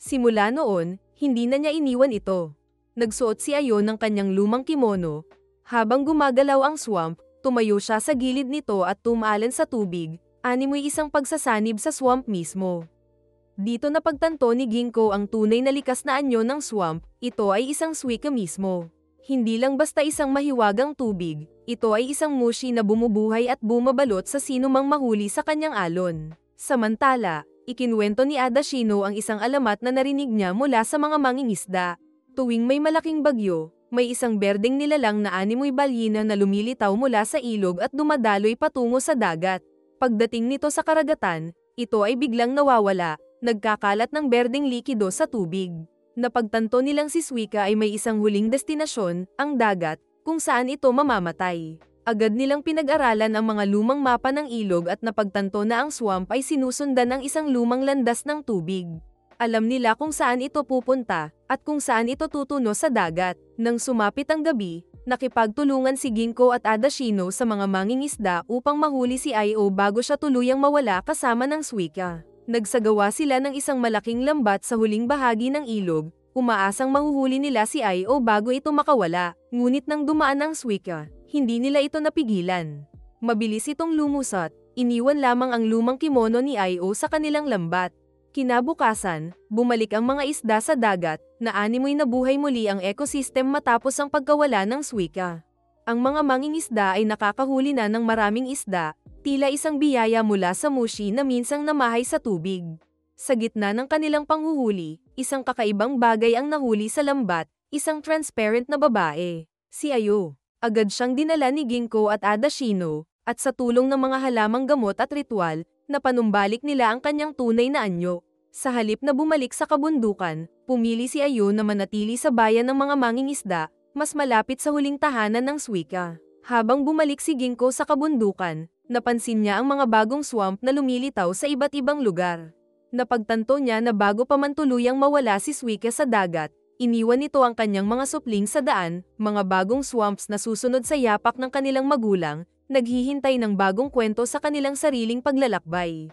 Simula noon, hindi na niya iniwan ito. Nagsuot si Ayo ng kanyang lumang kimono. Habang gumagalaw ang swamp, tumayo siya sa gilid nito at tumalan sa tubig. Animoy isang pagsasanib sa swamp mismo. Dito napagtanto ni Ginkgo ang tunay na likas na anyo ng swamp. Ito ay isang suika mismo. Hindi lang basta isang mahiwagang tubig, ito ay isang mushi na bumubuhay at bumabalot sa sinumang mahuli sa kanyang alon. Samantala, ikinuwento ni Adashino ang isang alamat na narinig niya mula sa mga mangingisda. Tuwing may malaking bagyo, may isang berdeng nilalang na animoy balyina na lumilitaw mula sa ilog at dumadaloy patungo sa dagat. Pagdating nito sa karagatan, ito ay biglang nawawala, nagkakalat ng berdeng likido sa tubig. Napagtanto nilang si Suika ay may isang huling destinasyon, ang dagat, kung saan ito mamamatay. Agad nilang pinag-aralan ang mga lumang mapa ng ilog at napagtanto na ang swamp ay sinusundan ng isang lumang landas ng tubig. Alam nila kung saan ito pupunta, at kung saan ito tutuno sa dagat. Nang sumapit ang gabi, nakipagtulungan si Ginkgo at Adashino sa mga mangingisda upang mahuli si Ayo bago siya tuluyang mawala kasama ng Suika. Nagsagawa sila ng isang malaking lambat sa huling bahagi ng ilog, umaasang mahuhuli nila si Ayo bago ito makawala, ngunit nang dumaan ang Suika, hindi nila ito napigilan. Mabilis itong lumusot, iniwan lamang ang lumang kimono ni Ayo sa kanilang lambat. Kinabukasan, bumalik ang mga isda sa dagat, na animoy nabuhay muli ang ecosystem matapos ang pagkawala ng Suika. Ang mga mangingisda ay nakakahuli na ng maraming isda, tila isang biyaya mula sa mushi na minsang namahay sa tubig. Sa gitna ng kanilang panghuhuli, isang kakaibang bagay ang nahuli sa lambat, isang transparent na babae, si Ayo. Agad siyang dinala ni Ginkgo at Adashino, at sa tulong ng mga halamang gamot at ritual, napanumbalik nila ang kanyang tunay na anyo. Sa halip na bumalik sa kabundukan, pumili si Ayo na manatili sa bayan ng mga mangingisda, mas malapit sa huling tahanan ng Suika. Habang bumalik si Ginkgo sa kabundukan, napansin niya ang mga bagong swamp na lumilitaw sa iba't ibang lugar. Napagtanto niya na bago pa man tuluyang mawala si Suika sa dagat, iniwan nito ang kanyang mga supling sa daan, mga bagong swamps na susunod sa yapak ng kanilang magulang, naghihintay ng bagong kwento sa kanilang sariling paglalakbay.